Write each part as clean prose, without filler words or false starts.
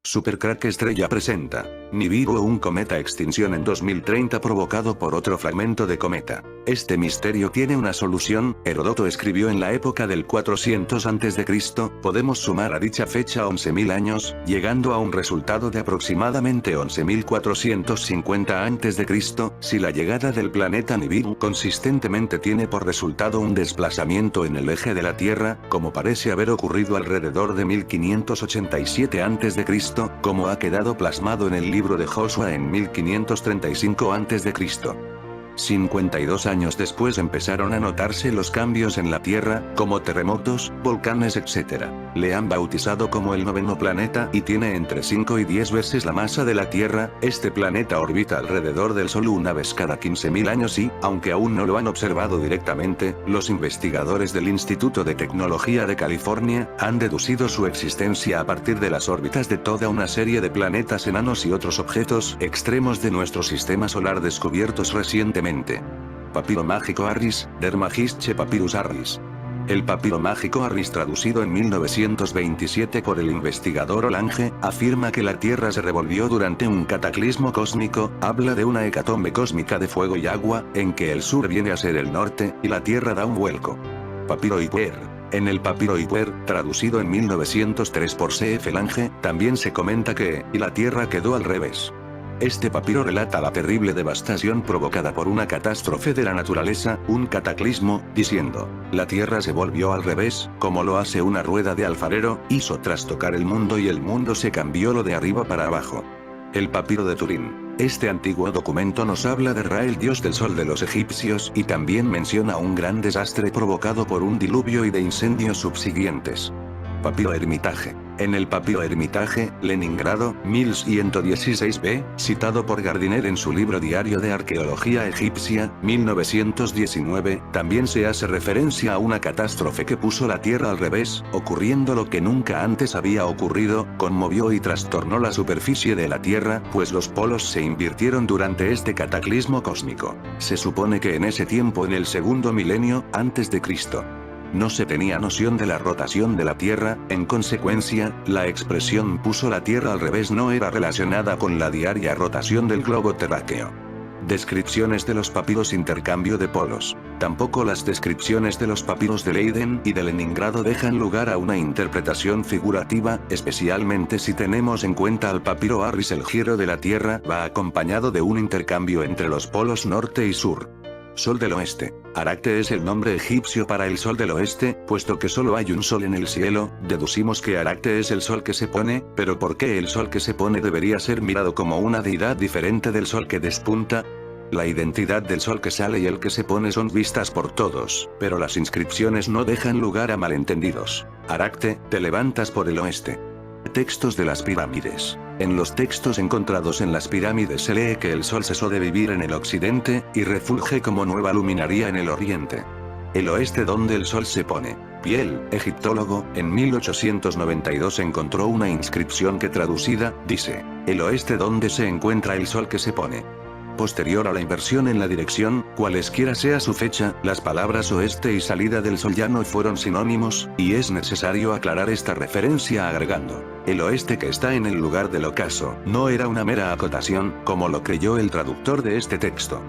Supercrack Estrella presenta Nibiru, un cometa extinción en 2030 provocado por otro fragmento de cometa. Este misterio tiene una solución. Heródoto escribió en la época del 400 a.C., podemos sumar a dicha fecha 11.000 años, llegando a un resultado de aproximadamente 11.450 a.C., si la llegada del planeta Nibiru consistentemente tiene por resultado un desplazamiento en el eje de la Tierra, como parece haber ocurrido alrededor de 1587 a.C., como ha quedado plasmado en el libro de Josué en 1535 a.C. 52 años después empezaron a notarse los cambios en la Tierra, como terremotos, volcanes etc. Le han bautizado como el noveno planeta y tiene entre 5 y 10 veces la masa de la Tierra. Este planeta orbita alrededor del Sol una vez cada 15.000 años y, aunque aún no lo han observado directamente, los investigadores del Instituto de Tecnología de California han deducido su existencia a partir de las órbitas de toda una serie de planetas enanos y otros objetos extremos de nuestro sistema solar descubiertos recientemente. Papiro mágico Harris, Dermagische Papyrus Harris. El papiro mágico Harris, traducido en 1927 por el investigador Olange, afirma que la Tierra se revolvió durante un cataclismo cósmico. Habla de una hecatombe cósmica de fuego y agua, en que el sur viene a ser el norte, y la Tierra da un vuelco. Papiro Ipuer. En el papiro Ipuer, traducido en 1903 por C.F. Lange, también se comenta que, y la Tierra quedó al revés. Este papiro relata la terrible devastación provocada por una catástrofe de la naturaleza, un cataclismo, diciendo: la Tierra se volvió al revés, como lo hace una rueda de alfarero, hizo trastocar el mundo y el mundo se cambió lo de arriba para abajo. El papiro de Turín. Este antiguo documento nos habla de Ra, el dios del sol de los egipcios, y también menciona un gran desastre provocado por un diluvio y de incendios subsiguientes. Papiro Hermitage. En el papiro Hermitage, Leningrado, 1116b, citado por Gardiner en su libro Diario de Arqueología Egipcia, 1919, también se hace referencia a una catástrofe que puso la Tierra al revés, ocurriendo lo que nunca antes había ocurrido, conmovió y trastornó la superficie de la Tierra, pues los polos se invirtieron durante este cataclismo cósmico. Se supone que en ese tiempo, en el segundo milenio, antes de Cristo, no se tenía noción de la rotación de la Tierra. En consecuencia, la expresión puso la Tierra al revés no era relacionada con la diaria rotación del globo terráqueo. Descripciones de los papiros intercambio de polos. Tampoco las descripciones de los papiros de Leiden y de Leningrado dejan lugar a una interpretación figurativa, especialmente si tenemos en cuenta al papiro Harris. El giro de la Tierra va acompañado de un intercambio entre los polos norte y sur. Sol del oeste. Arakte es el nombre egipcio para el sol del oeste, puesto que solo hay un sol en el cielo. Deducimos que Arakte es el sol que se pone, pero ¿por qué el sol que se pone debería ser mirado como una deidad diferente del sol que despunta? La identidad del sol que sale y el que se pone son vistas por todos, pero las inscripciones no dejan lugar a malentendidos. Arakte, te levantas por el oeste. Textos de las pirámides. En los textos encontrados en las pirámides se lee que el sol cesó de vivir en el occidente, y refulge como nueva luminaria en el oriente. El oeste, donde el sol se pone. Piel, egiptólogo, en 1892 encontró una inscripción que traducida, dice: el oeste, donde se encuentra el sol que se pone. Posterior a la inversión en la dirección, cualesquiera sea su fecha, las palabras oeste y salida del sol ya no fueron sinónimos, y es necesario aclarar esta referencia agregando: el oeste que está en el lugar del ocaso, no era una mera acotación, como lo creyó el traductor de este texto.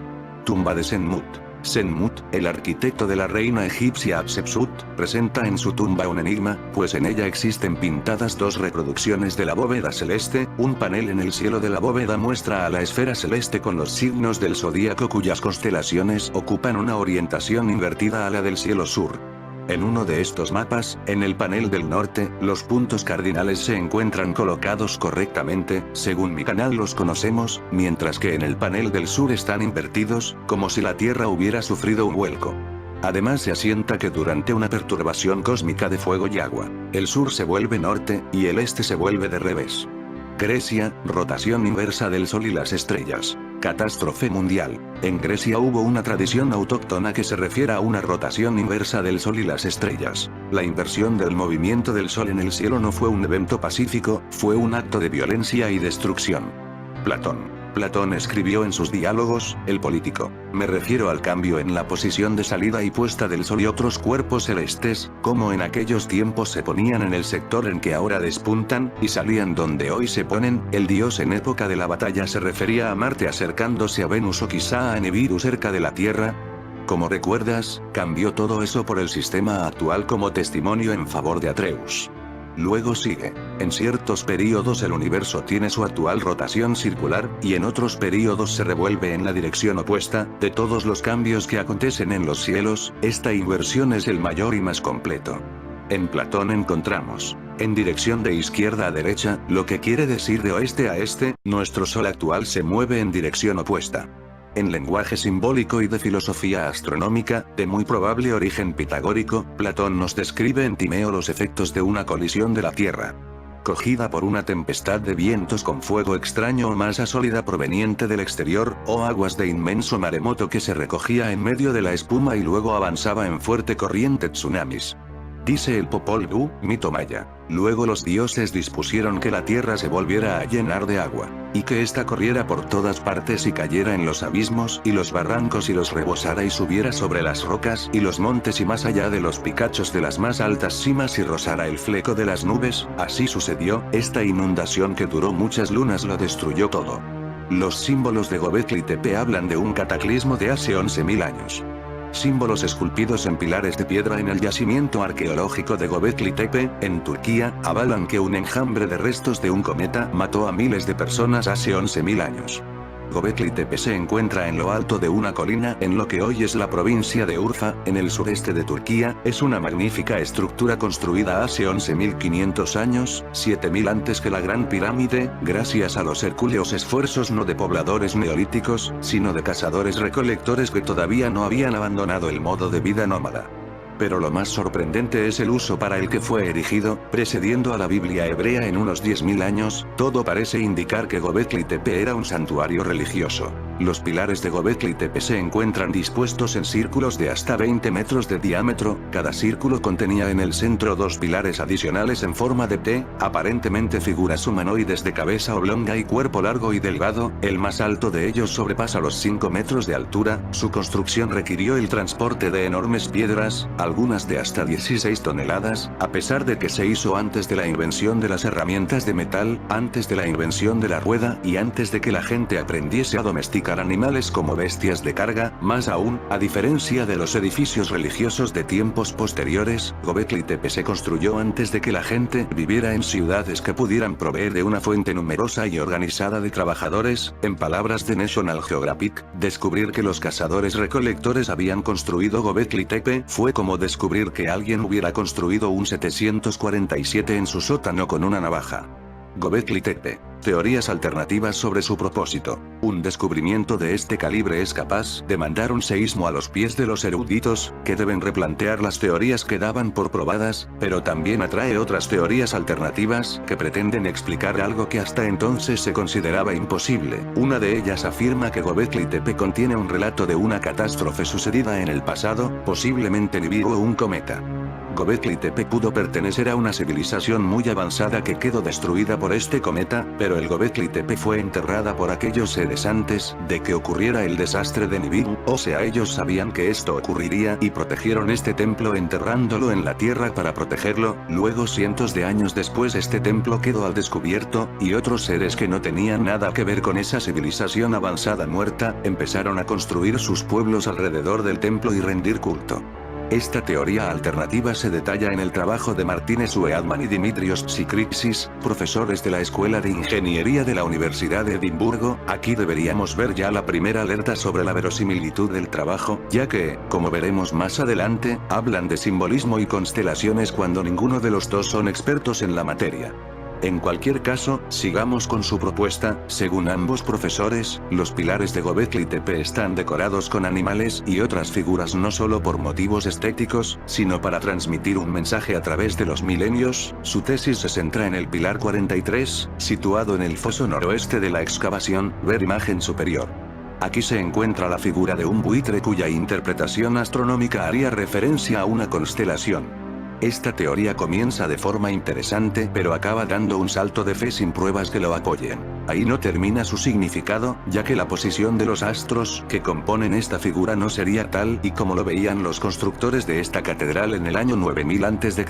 Tumba de Senmut. Senmut, el arquitecto de la reina egipcia Hatshepsut, presenta en su tumba un enigma, pues en ella existen pintadas dos reproducciones de la bóveda celeste. Un panel en el cielo de la bóveda muestra a la esfera celeste con los signos del zodíaco cuyas constelaciones ocupan una orientación invertida a la del cielo sur. En uno de estos mapas, en el panel del norte, los puntos cardinales se encuentran colocados correctamente, según mi canal los conocemos, mientras que en el panel del sur están invertidos, como si la Tierra hubiera sufrido un vuelco. Además se asienta que durante una perturbación cósmica de fuego y agua, el sur se vuelve norte, y el este se vuelve de revés. Grecia, rotación inversa del Sol y las estrellas. Catástrofe mundial. En Grecia hubo una tradición autóctona que se refiere a una rotación inversa del Sol y las estrellas. La inversión del movimiento del Sol en el cielo no fue un evento pacífico, fue un acto de violencia y destrucción. Platón. Platón escribió en sus diálogos, El Político. Me refiero al cambio en la posición de salida y puesta del Sol y otros cuerpos celestes, como en aquellos tiempos se ponían en el sector en que ahora despuntan, y salían donde hoy se ponen. El dios en época de la batalla se refería a Marte acercándose a Venus o quizá a Nibiru cerca de la Tierra. Como recuerdas, cambió todo eso por el sistema actual como testimonio en favor de Atreus. Luego sigue. En ciertos períodos el universo tiene su actual rotación circular, y en otros períodos se revuelve en la dirección opuesta. De todos los cambios que acontecen en los cielos, esta inversión es el mayor y más completo. En Platón encontramos, en dirección de izquierda a derecha, lo que quiere decir de oeste a este, nuestro Sol actual se mueve en dirección opuesta. En lenguaje simbólico y de filosofía astronómica, de muy probable origen pitagórico, Platón nos describe en Timeo los efectos de una colisión de la Tierra, cogida por una tempestad de vientos con fuego extraño o masa sólida proveniente del exterior, o aguas de inmenso maremoto que se recogía en medio de la espuma y luego avanzaba en fuerte corriente tsunamis. Dice el Popol Vuh, mito maya. Luego los dioses dispusieron que la tierra se volviera a llenar de agua, y que ésta corriera por todas partes y cayera en los abismos y los barrancos y los rebosara y subiera sobre las rocas y los montes y más allá de los picachos de las más altas cimas y rozara el fleco de las nubes. Así sucedió. Esta inundación que duró muchas lunas lo destruyó todo. Los símbolos de Göbekli Tepe hablan de un cataclismo de hace 11.000 años. Símbolos esculpidos en pilares de piedra en el yacimiento arqueológico de Göbekli Tepe, en Turquía, avalan que un enjambre de restos de un cometa mató a miles de personas hace 11.000 años. Göbekli Tepe se encuentra en lo alto de una colina en lo que hoy es la provincia de Urfa, en el sureste de Turquía. Es una magnífica estructura construida hace 11.500 años, 7.000 antes que la Gran Pirámide, gracias a los hercúleos esfuerzos no de pobladores neolíticos, sino de cazadores-recolectores que todavía no habían abandonado el modo de vida nómada. Pero lo más sorprendente es el uso para el que fue erigido, precediendo a la Biblia hebrea en unos 10.000 años. Todo parece indicar que Göbekli Tepe era un santuario religioso. Los pilares de Göbekli Tepe se encuentran dispuestos en círculos de hasta 20 metros de diámetro. Cada círculo contenía en el centro dos pilares adicionales en forma de T, aparentemente figuras humanoides de cabeza oblonga y cuerpo largo y delgado. El más alto de ellos sobrepasa los 5 metros de altura. Su construcción requirió el transporte de enormes piedras, algunas de hasta 16 toneladas, a pesar de que se hizo antes de la invención de las herramientas de metal, antes de la invención de la rueda y antes de que la gente aprendiese a domesticar animales como bestias de carga. Más aún, a diferencia de los edificios religiosos de tiempos posteriores, Göbekli Tepe se construyó antes de que la gente viviera en ciudades que pudieran proveer de una fuente numerosa y organizada de trabajadores. En palabras de National Geographic, descubrir que los cazadores-recolectores habían construido Göbekli Tepe fue como descubrir que alguien hubiera construido un 747 en su sótano con una navaja. Göbekli Tepe. Teorías alternativas sobre su propósito. Un descubrimiento de este calibre es capaz de mandar un seísmo a los pies de los eruditos, que deben replantear las teorías que daban por probadas, pero también atrae otras teorías alternativas, que pretenden explicar algo que hasta entonces se consideraba imposible. Una de ellas afirma que Göbekli Tepe contiene un relato de una catástrofe sucedida en el pasado, posiblemente Nibiru o un cometa. Göbekli Tepe pudo pertenecer a una civilización muy avanzada que quedó destruida por este cometa, pero el Göbekli Tepe fue enterrada por aquellos seres antes de que ocurriera el desastre de Nibiru, o sea, ellos sabían que esto ocurriría y protegieron este templo enterrándolo en la tierra para protegerlo. Luego, cientos de años después, este templo quedó al descubierto, y otros seres que no tenían nada que ver con esa civilización avanzada muerta, empezaron a construir sus pueblos alrededor del templo y rendir culto. Esta teoría alternativa se detalla en el trabajo de Martínez Weadman y Dimitrios Tsikritsis, profesores de la Escuela de Ingeniería de la Universidad de Edimburgo. Aquí deberíamos ver ya la primera alerta sobre la verosimilitud del trabajo, ya que, como veremos más adelante, hablan de simbolismo y constelaciones cuando ninguno de los dos son expertos en la materia. En cualquier caso, sigamos con su propuesta. Según ambos profesores, los pilares de Göbekli Tepe están decorados con animales y otras figuras no solo por motivos estéticos, sino para transmitir un mensaje a través de los milenios. Su tesis se centra en el pilar 43, situado en el foso noroeste de la excavación. Ver imagen superior. Aquí se encuentra la figura de un buitre cuya interpretación astronómica haría referencia a una constelación. Esta teoría comienza de forma interesante pero acaba dando un salto de fe sin pruebas que lo apoyen. Ahí no termina su significado, ya que la posición de los astros que componen esta figura no sería tal y como lo veían los constructores de esta catedral en el año 9000 a.C.,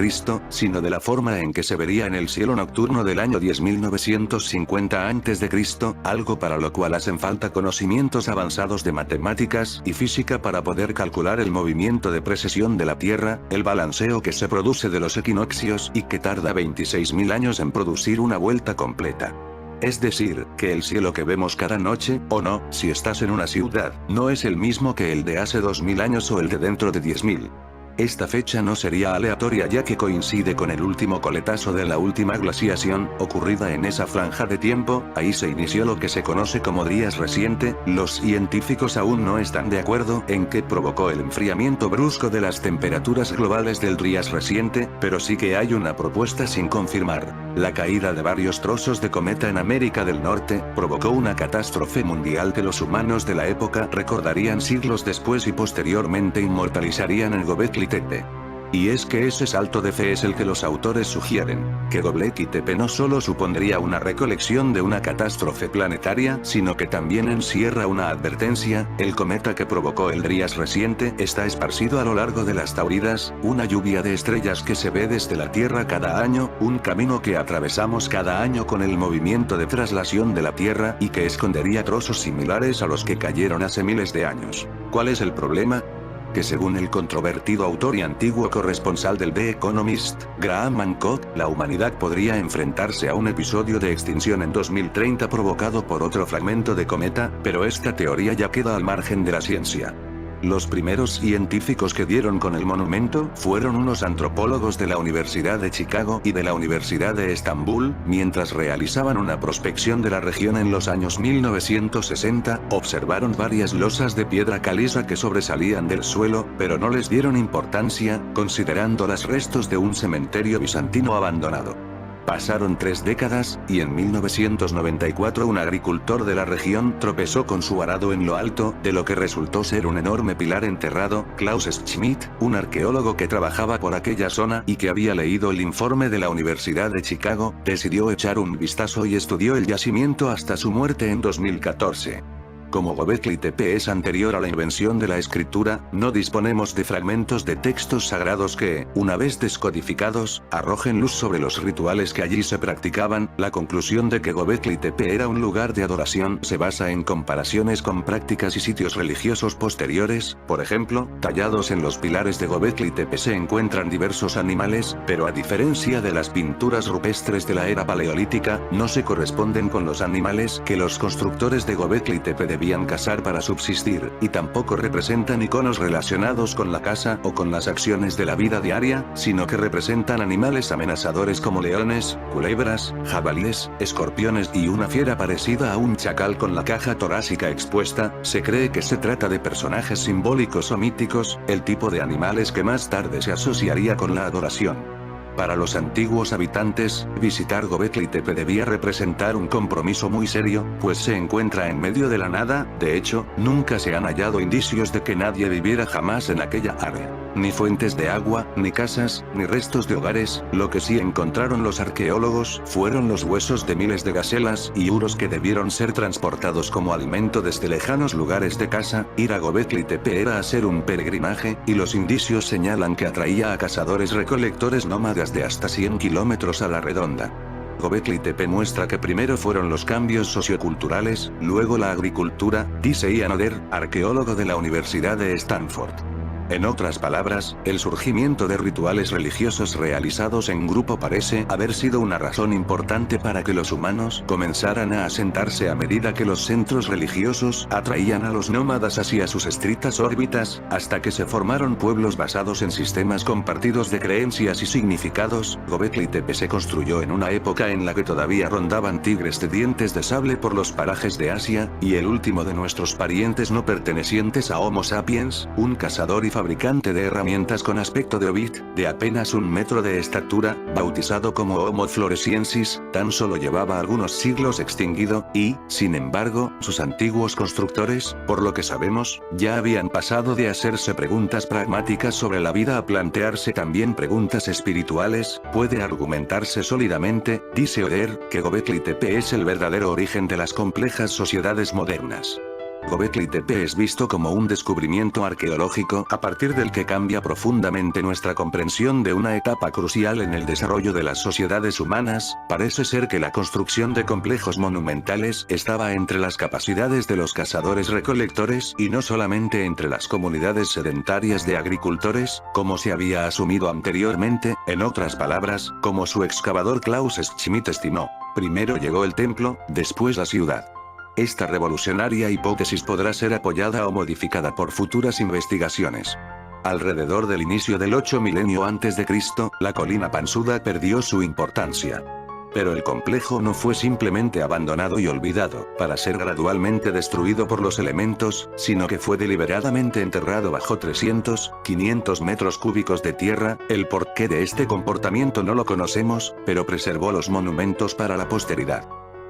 sino de la forma en que se vería en el cielo nocturno del año 10.950 a.C., algo para lo cual hacen falta conocimientos avanzados de matemáticas y física para poder calcular el movimiento de precesión de la Tierra, el balanceo que se produce de los equinoccios y que tarda 26.000 años en producir una vuelta completa. Es decir, que el cielo que vemos cada noche, o no, si estás en una ciudad, no es el mismo que el de hace 2000 años o el de dentro de 10.000. Esta fecha no sería aleatoria ya que coincide con el último coletazo de la última glaciación, ocurrida en esa franja de tiempo. Ahí se inició lo que se conoce como Dryas reciente. Los científicos aún no están de acuerdo en qué provocó el enfriamiento brusco de las temperaturas globales del Dryas reciente, pero sí que hay una propuesta sin confirmar. La caída de varios trozos de cometa en América del Norte provocó una catástrofe mundial que los humanos de la época recordarían siglos después y posteriormente inmortalizarían en Göbekli Tepe. Y es que ese salto de fe es el que los autores sugieren, que Göbekli Tepe no solo supondría una recolección de una catástrofe planetaria, sino que también encierra una advertencia: el cometa que provocó el Dryas reciente está esparcido a lo largo de las Táuridas, una lluvia de estrellas que se ve desde la Tierra cada año, un camino que atravesamos cada año con el movimiento de traslación de la Tierra y que escondería trozos similares a los que cayeron hace miles de años. ¿Cuál es el problema? Que según el controvertido autor y antiguo corresponsal del The Economist, Graham Hancock, la humanidad podría enfrentarse a un episodio de extinción en 2030 provocado por otro fragmento de cometa, pero esta teoría ya queda al margen de la ciencia. Los primeros científicos que dieron con el monumento fueron unos antropólogos de la Universidad de Chicago y de la Universidad de Estambul. Mientras realizaban una prospección de la región en los años 1960, observaron varias losas de piedra caliza que sobresalían del suelo, pero no les dieron importancia, considerándolas restos de un cementerio bizantino abandonado. Pasaron 3 décadas, y en 1994 un agricultor de la región tropezó con su arado en lo alto de lo que resultó ser un enorme pilar enterrado. Klaus Schmidt, un arqueólogo que trabajaba por aquella zona y que había leído el informe de la Universidad de Chicago, decidió echar un vistazo y estudió el yacimiento hasta su muerte en 2014. Como Göbekli Tepe es anterior a la invención de la escritura, no disponemos de fragmentos de textos sagrados que, una vez descodificados, arrojen luz sobre los rituales que allí se practicaban. La conclusión de que Göbekli Tepe era un lugar de adoración se basa en comparaciones con prácticas y sitios religiosos posteriores. Por ejemplo, tallados en los pilares de Göbekli Tepe se encuentran diversos animales, pero a diferencia de las pinturas rupestres de la era paleolítica, no se corresponden con los animales que los constructores de Göbekli Tepe debían cazar para subsistir, y tampoco representan iconos relacionados con la caza o con las acciones de la vida diaria, sino que representan animales amenazadores como leones, culebras, jabalíes, escorpiones y una fiera parecida a un chacal con la caja torácica expuesta. Se cree que se trata de personajes simbólicos o míticos, el tipo de animales que más tarde se asociaría con la adoración. Para los antiguos habitantes, visitar Göbekli Tepe debía representar un compromiso muy serio, pues se encuentra en medio de la nada. De hecho, nunca se han hallado indicios de que nadie viviera jamás en aquella área. Ni fuentes de agua, ni casas, ni restos de hogares. Lo que sí encontraron los arqueólogos fueron los huesos de miles de gacelas y uros que debieron ser transportados como alimento desde lejanos lugares de caza. Ir a Göbekli Tepe era hacer un peregrinaje, y los indicios señalan que atraía a cazadores recolectores nómadas de hasta 100 kilómetros a la redonda. Göbekli Tepe muestra que primero fueron los cambios socioculturales, luego la agricultura, dice Ian Oder, arqueólogo de la Universidad de Stanford. En otras palabras, el surgimiento de rituales religiosos realizados en grupo parece haber sido una razón importante para que los humanos comenzaran a asentarse a medida que los centros religiosos atraían a los nómadas hacia sus estrictas órbitas, hasta que se formaron pueblos basados en sistemas compartidos de creencias y significados. Göbekli Tepe se construyó en una época en la que todavía rondaban tigres de dientes de sable por los parajes de Asia, y el último de nuestros parientes no pertenecientes a Homo sapiens, un cazador y fabricante de herramientas con aspecto de hobbit, de apenas 1 metro de estatura, bautizado como Homo floresiensis, tan solo llevaba algunos siglos extinguido, y, sin embargo, sus antiguos constructores, por lo que sabemos, ya habían pasado de hacerse preguntas pragmáticas sobre la vida a plantearse también preguntas espirituales. Puede argumentarse sólidamente, dice Oder, que Göbekli Tepe es el verdadero origen de las complejas sociedades modernas. Göbekli Tepe es visto como un descubrimiento arqueológico a partir del que cambia profundamente nuestra comprensión de una etapa crucial en el desarrollo de las sociedades humanas. Parece ser que la construcción de complejos monumentales estaba entre las capacidades de los cazadores-recolectores y no solamente entre las comunidades sedentarias de agricultores, como se había asumido anteriormente. En otras palabras, como su excavador Klaus Schmidt estimó, primero llegó el templo, después la ciudad. Esta revolucionaria hipótesis podrá ser apoyada o modificada por futuras investigaciones. Alrededor del inicio del 8 milenio antes de Cristo, la colina Pansuda perdió su importancia. Pero el complejo no fue simplemente abandonado y olvidado, para ser gradualmente destruido por los elementos, sino que fue deliberadamente enterrado bajo 500 metros cúbicos de tierra. El porqué de este comportamiento no lo conocemos, pero preservó los monumentos para la posteridad.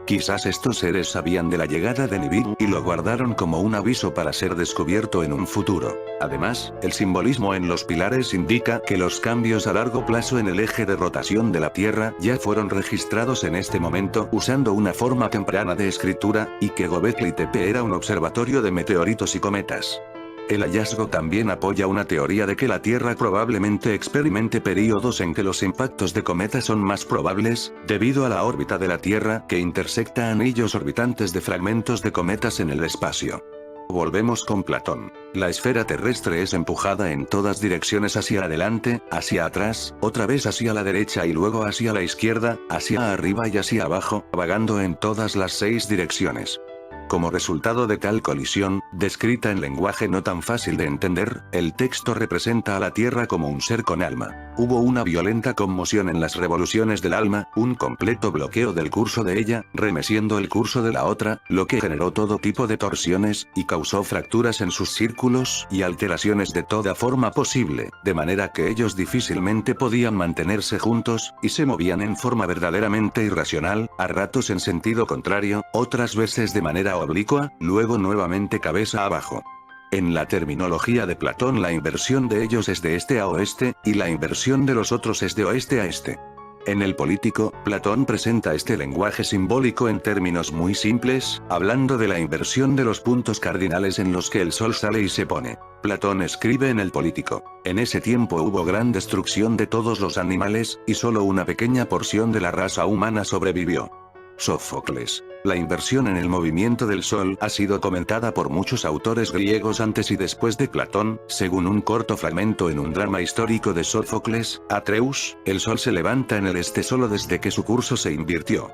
Quizás estos seres sabían de la llegada de Nibiru y lo guardaron como un aviso para ser descubierto en un futuro. Además, el simbolismo en los pilares indica que los cambios a largo plazo en el eje de rotación de la Tierra ya fueron registrados en este momento usando una forma temprana de escritura, y que Göbekli Tepe era un observatorio de meteoritos y cometas. El hallazgo también apoya una teoría de que la Tierra probablemente experimente períodos en que los impactos de cometas son más probables, debido a la órbita de la Tierra que intersecta anillos orbitantes de fragmentos de cometas en el espacio. Volvemos con Platón. La esfera terrestre es empujada en todas direcciones hacia adelante, hacia atrás, otra vez hacia la derecha y luego hacia la izquierda, hacia arriba y hacia abajo, vagando en todas las 6 direcciones. Como resultado de tal colisión, descrita en lenguaje no tan fácil de entender, el texto representa a la Tierra como un ser con alma. Hubo una violenta conmoción en las revoluciones del alma, un completo bloqueo del curso de ella, remeciendo el curso de la otra, lo que generó todo tipo de torsiones, y causó fracturas en sus círculos, y alteraciones de toda forma posible, de manera que ellos difícilmente podían mantenerse juntos, y se movían en forma verdaderamente irracional, a ratos en sentido contrario, otras veces de manera oblicua, luego nuevamente cabeza abajo. En la terminología de Platón la inversión de ellos es de este a oeste, y la inversión de los otros es de oeste a este. En el político, Platón presenta este lenguaje simbólico en términos muy simples, hablando de la inversión de los puntos cardinales en los que el sol sale y se pone. Platón escribe en el político: en ese tiempo hubo gran destrucción de todos los animales, y solo una pequeña porción de la raza humana sobrevivió. Sófocles. La inversión en el movimiento del sol ha sido comentada por muchos autores griegos antes y después de Platón. Según un corto fragmento en un drama histórico de Sófocles, Atreus, el sol se levanta en el este solo desde que su curso se invirtió.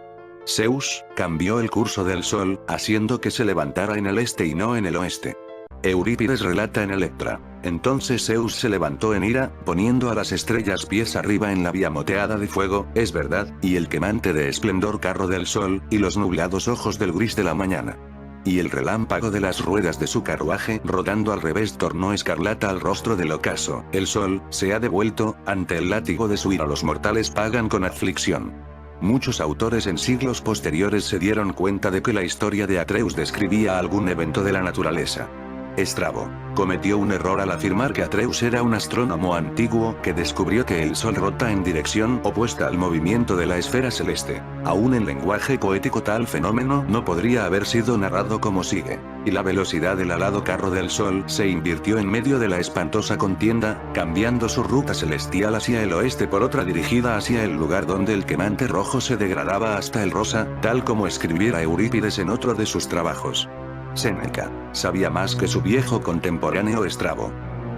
Zeus cambió el curso del sol, haciendo que se levantara en el este y no en el oeste. Eurípides relata en Electra: entonces Zeus se levantó en ira, poniendo a las estrellas pies arriba en la vía moteada de fuego, es verdad, y el quemante de esplendor carro del sol, y los nublados ojos del gris de la mañana. Y el relámpago de las ruedas de su carruaje rodando al revés tornó escarlata al rostro del ocaso. El sol se ha devuelto, ante el látigo de su ira los mortales pagan con aflicción. Muchos autores en siglos posteriores se dieron cuenta de que la historia de Atreus describía algún evento de la naturaleza. Estrabo cometió un error al afirmar que Atreus era un astrónomo antiguo que descubrió que el Sol rota en dirección opuesta al movimiento de la esfera celeste. Aún en lenguaje poético tal fenómeno no podría haber sido narrado como sigue: y la velocidad del alado carro del Sol se invirtió en medio de la espantosa contienda, cambiando su ruta celestial hacia el oeste por otra dirigida hacia el lugar donde el quemante rojo se degradaba hasta el rosa, tal como escribiera Eurípides en otro de sus trabajos. Séneca sabía más que su viejo contemporáneo Estrabo.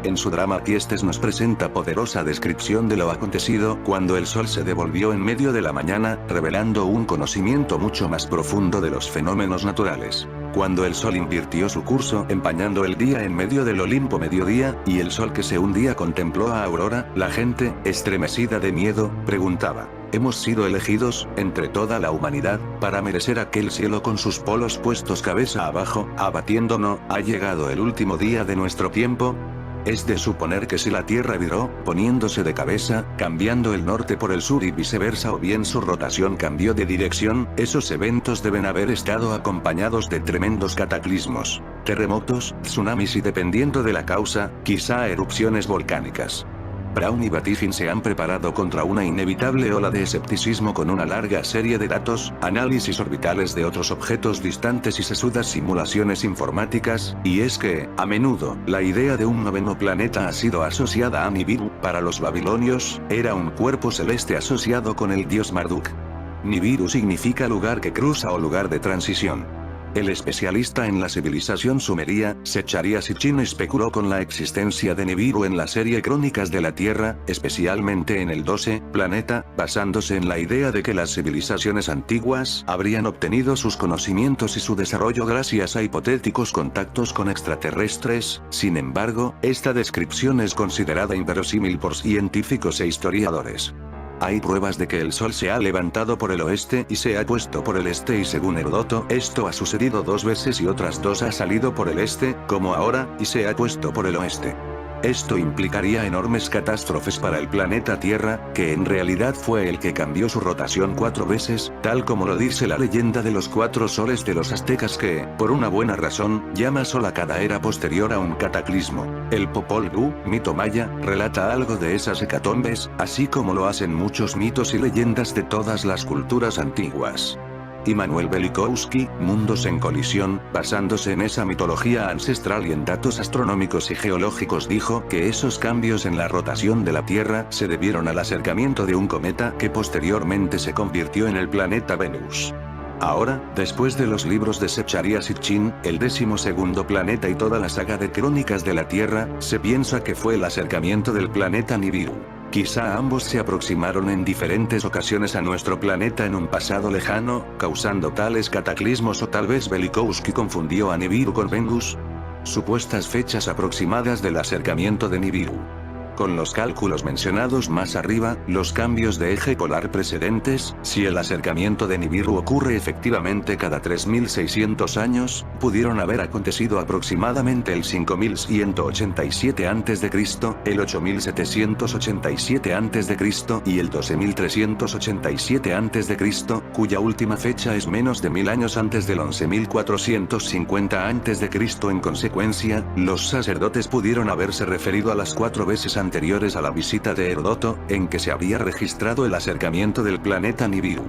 En su drama Tiestes nos presenta poderosa descripción de lo acontecido cuando el sol se devolvió en medio de la mañana, revelando un conocimiento mucho más profundo de los fenómenos naturales. Cuando el sol invirtió su curso empañando el día en medio del Olimpo mediodía, y el sol que se hundía contempló a Aurora, la gente, estremecida de miedo, preguntaba: ¿hemos sido elegidos, entre toda la humanidad, para merecer aquel cielo con sus polos puestos cabeza abajo, abatiéndonos? ¿Ha llegado el último día de nuestro tiempo? Es de suponer que si la Tierra viró, poniéndose de cabeza, cambiando el norte por el sur y viceversa o bien su rotación cambió de dirección, esos eventos deben haber estado acompañados de tremendos cataclismos. Terremotos, tsunamis y dependiendo de la causa, quizá erupciones volcánicas. Brown y Batifin se han preparado contra una inevitable ola de escepticismo con una larga serie de datos, análisis orbitales de otros objetos distantes y sesudas simulaciones informáticas, y es que, a menudo, la idea de un noveno planeta ha sido asociada a Nibiru. Para los babilonios, era un cuerpo celeste asociado con el dios Marduk. Nibiru significa lugar que cruza o lugar de transición. El especialista en la civilización sumeria, Secharia Sitchin, especuló con la existencia de Nibiru en la serie Crónicas de la Tierra, especialmente en el 12, planeta, basándose en la idea de que las civilizaciones antiguas habrían obtenido sus conocimientos y su desarrollo gracias a hipotéticos contactos con extraterrestres. Sin embargo, esta descripción es considerada inverosímil por científicos e historiadores. Hay pruebas de que el Sol se ha levantado por el oeste y se ha puesto por el este y según Heródoto esto ha sucedido 2 veces y otras 2 ha salido por el este, como ahora, y se ha puesto por el oeste. Esto implicaría enormes catástrofes para el planeta Tierra, que en realidad fue el que cambió su rotación 4 veces, tal como lo dice la leyenda de los 4 soles de los aztecas que, por una buena razón, llama sol a cada era posterior a un cataclismo. El Popol Vuh, mito maya, relata algo de esas hecatombes, así como lo hacen muchos mitos y leyendas de todas las culturas antiguas. Immanuel Velikovsky, Mundos en colisión, basándose en esa mitología ancestral y en datos astronómicos y geológicos, dijo que esos cambios en la rotación de la Tierra se debieron al acercamiento de un cometa que posteriormente se convirtió en el planeta Venus. Ahora, después de los libros de Secharia Sitchin, el 12º planeta y toda la saga de Crónicas de la Tierra, se piensa que fue el acercamiento del planeta Nibiru. Quizá ambos se aproximaron en diferentes ocasiones a nuestro planeta en un pasado lejano, causando tales cataclismos, o tal vez Velikovsky confundió a Nibiru con Venus. Supuestas fechas aproximadas del acercamiento de Nibiru. Con los cálculos mencionados más arriba, los cambios de eje polar precedentes, si el acercamiento de Nibiru ocurre efectivamente cada 3600 años, pudieron haber acontecido aproximadamente el 5187 a.C., el 8787 a.C. y el 12387 a.C., cuya última fecha es menos de 1000 años antes del 11450 a.C. En consecuencia, los sacerdotes pudieron haberse referido a las 4 veces anteriores a la visita de Heródoto, en que se había registrado el acercamiento del planeta Nibiru.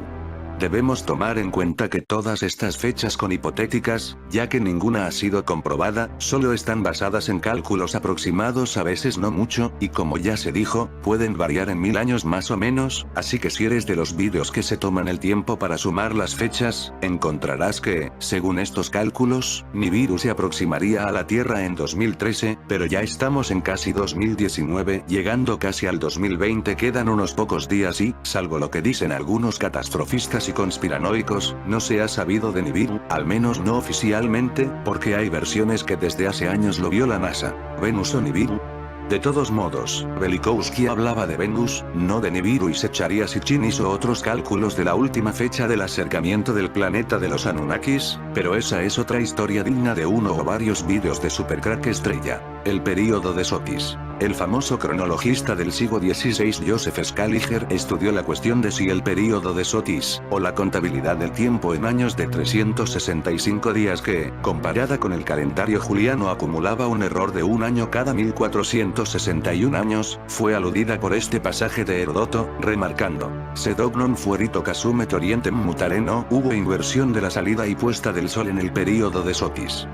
Debemos tomar en cuenta que todas estas fechas son hipotéticas, ya que ninguna ha sido comprobada, solo están basadas en cálculos aproximados, a veces no mucho, y como ya se dijo, pueden variar en 1000 años más o menos, así que si eres de los vídeos que se toman el tiempo para sumar las fechas, encontrarás que, según estos cálculos, Nibiru se aproximaría a la Tierra en 2013, pero ya estamos en casi 2019, llegando casi al 2020, quedan unos pocos días y, salvo lo que dicen algunos catastrofistas y conspiranoicos, no se ha sabido de Nibiru, al menos no oficialmente, porque hay versiones que desde hace años lo vio la NASA. ¿Venus o Nibiru? De todos modos, Velikovsky hablaba de Venus, no de Nibiru, y Secharia Sitchin hizo otros cálculos de la última fecha del acercamiento del planeta de los Anunnakis, pero esa es otra historia digna de uno o varios vídeos de Supercrack Estrella. El período de Sotis. El famoso cronologista del siglo XVI Joseph Scaliger estudió la cuestión de si el período de Sotis, o la contabilidad del tiempo en años de 365 días que, comparada con el calendario juliano, acumulaba un error de un año cada 1461 años, fue aludida por este pasaje de Heródoto, remarcando: Sedog non fuerit ocasumet orientem mutare, no hubo inversión de la salida y puesta del sol en el período de Sotis.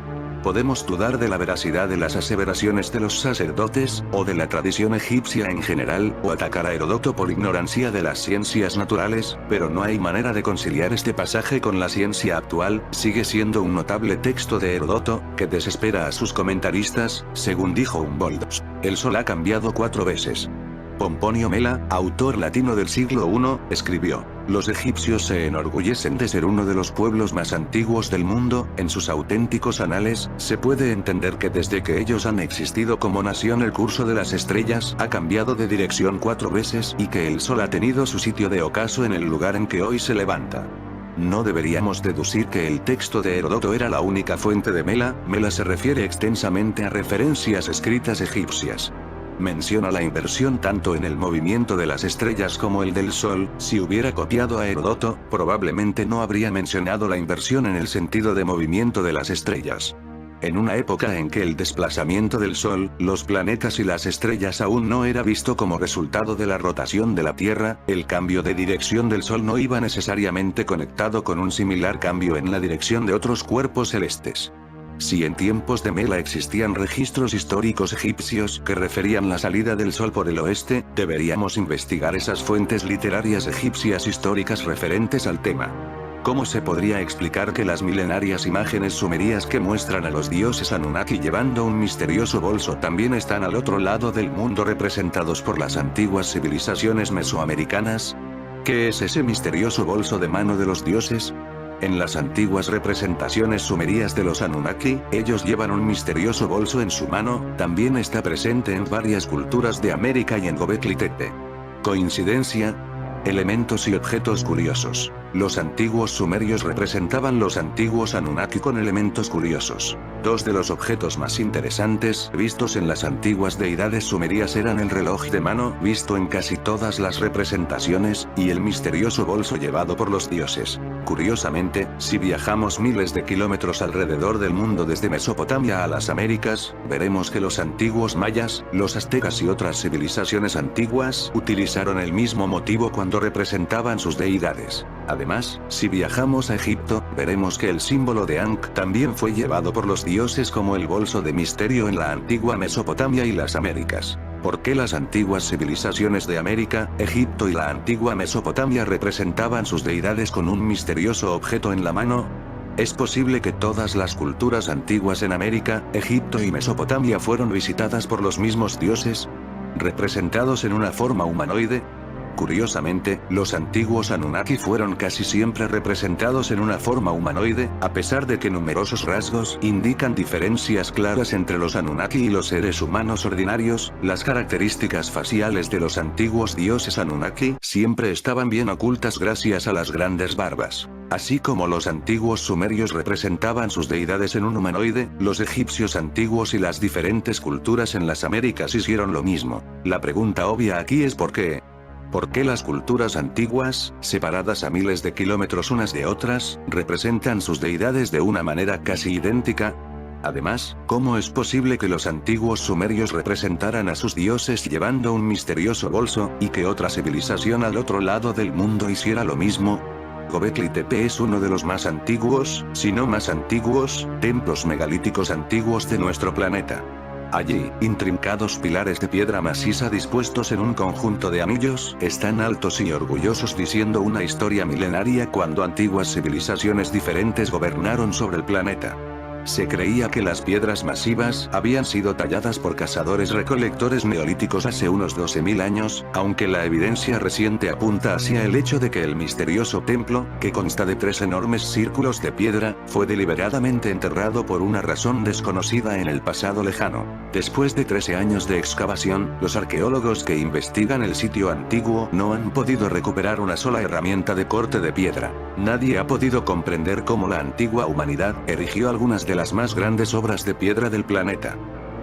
Podemos dudar de la veracidad de las aseveraciones de los sacerdotes, o de la tradición egipcia en general, o atacar a Heródoto por ignorancia de las ciencias naturales, pero no hay manera de conciliar este pasaje con la ciencia actual. Sigue siendo un notable texto de Heródoto, que desespera a sus comentaristas, según dijo Humboldt. El sol ha cambiado 4 veces. Pomponio Mela, autor latino del siglo I, escribió: los egipcios se enorgullecen de ser uno de los pueblos más antiguos del mundo. En sus auténticos anales, se puede entender que desde que ellos han existido como nación el curso de las estrellas ha cambiado de dirección 4 veces y que el sol ha tenido su sitio de ocaso en el lugar en que hoy se levanta. No deberíamos deducir que el texto de Heródoto era la única fuente de Mela. Mela se refiere extensamente a referencias escritas egipcias. Menciona la inversión tanto en el movimiento de las estrellas como el del Sol. Si hubiera copiado a Heródoto, probablemente no habría mencionado la inversión en el sentido de movimiento de las estrellas. En una época en que el desplazamiento del Sol, los planetas y las estrellas aún no era visto como resultado de la rotación de la Tierra, el cambio de dirección del Sol no iba necesariamente conectado con un similar cambio en la dirección de otros cuerpos celestes. Si en tiempos de Mela existían registros históricos egipcios que referían la salida del Sol por el oeste, deberíamos investigar esas fuentes literarias egipcias históricas referentes al tema. ¿Cómo se podría explicar que las milenarias imágenes sumerias que muestran a los dioses Anunnaki llevando un misterioso bolso también están al otro lado del mundo representados por las antiguas civilizaciones mesoamericanas? ¿Qué es ese misterioso bolso de mano de los dioses? En las antiguas representaciones sumerias de los Anunnaki, ellos llevan un misterioso bolso en su mano. También está presente en varias culturas de América y en Göbekli Tepe. ¿Coincidencia? Elementos y objetos curiosos. Los antiguos sumerios representaban los antiguos Anunnaki con elementos curiosos. Dos de los objetos más interesantes vistos en las antiguas deidades sumerias eran el reloj de mano, visto en casi todas las representaciones, y el misterioso bolso llevado por los dioses. Curiosamente, si viajamos miles de kilómetros alrededor del mundo desde Mesopotamia a las Américas, veremos que los antiguos mayas, los aztecas y otras civilizaciones antiguas utilizaron el mismo motivo cuando representaban sus deidades. Además, si viajamos a Egipto, veremos que el símbolo de Ankh también fue llevado por los dioses como el bolso de misterio en la antigua Mesopotamia y las Américas. ¿Por qué las antiguas civilizaciones de América, Egipto y la antigua Mesopotamia representaban sus deidades con un misterioso objeto en la mano? ¿Es posible que todas las culturas antiguas en América, Egipto y Mesopotamia fueron visitadas por los mismos dioses, representados en una forma humanoide? Curiosamente, los antiguos Anunnaki fueron casi siempre representados en una forma humanoide, a pesar de que numerosos rasgos indican diferencias claras entre los Anunnaki y los seres humanos ordinarios. Las características faciales de los antiguos dioses Anunnaki siempre estaban bien ocultas gracias a las grandes barbas. Así como los antiguos sumerios representaban sus deidades en un humanoide, los egipcios antiguos y las diferentes culturas en las Américas hicieron lo mismo. La pregunta obvia aquí es ¿por qué? ¿Por qué las culturas antiguas, separadas a miles de kilómetros unas de otras, representan sus deidades de una manera casi idéntica? Además, ¿cómo es posible que los antiguos sumerios representaran a sus dioses llevando un misterioso bolso, y que otra civilización al otro lado del mundo hiciera lo mismo? Göbekli Tepe es uno de los más antiguos, si no más antiguos, templos megalíticos antiguos de nuestro planeta. Allí, intrincados pilares de piedra maciza dispuestos en un conjunto de anillos, están altos y orgullosos diciendo una historia milenaria cuando antiguas civilizaciones diferentes gobernaron sobre el planeta. Se creía que las piedras masivas habían sido talladas por cazadores-recolectores neolíticos hace unos 12.000 años, aunque la evidencia reciente apunta hacia el hecho de que el misterioso templo, que consta de 3 enormes círculos de piedra, fue deliberadamente enterrado por una razón desconocida en el pasado lejano. Después de 13 años de excavación, los arqueólogos que investigan el sitio antiguo no han podido recuperar una sola herramienta de corte de piedra. Nadie ha podido comprender cómo la antigua humanidad erigió algunas de las más grandes obras de piedra del planeta.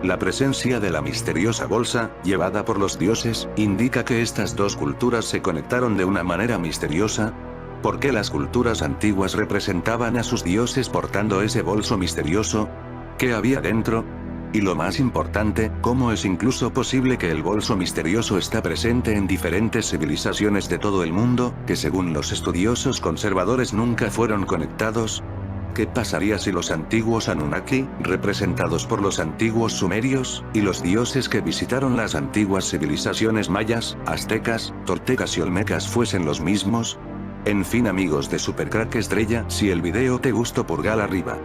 La presencia de la misteriosa bolsa, llevada por los dioses, indica que estas dos culturas se conectaron de una manera misteriosa. ¿Por qué las culturas antiguas representaban a sus dioses portando ese bolso misterioso? ¿Qué había dentro? Y lo más importante, ¿cómo es incluso posible que el bolso misterioso está presente en diferentes civilizaciones de todo el mundo, que según los estudiosos conservadores nunca fueron conectados? ¿Qué pasaría si los antiguos Anunnaki, representados por los antiguos sumerios, y los dioses que visitaron las antiguas civilizaciones mayas, aztecas, toltecas y olmecas fuesen los mismos? En fin amigos de Supercrack Estrella, si el video te gustó pulgar arriba.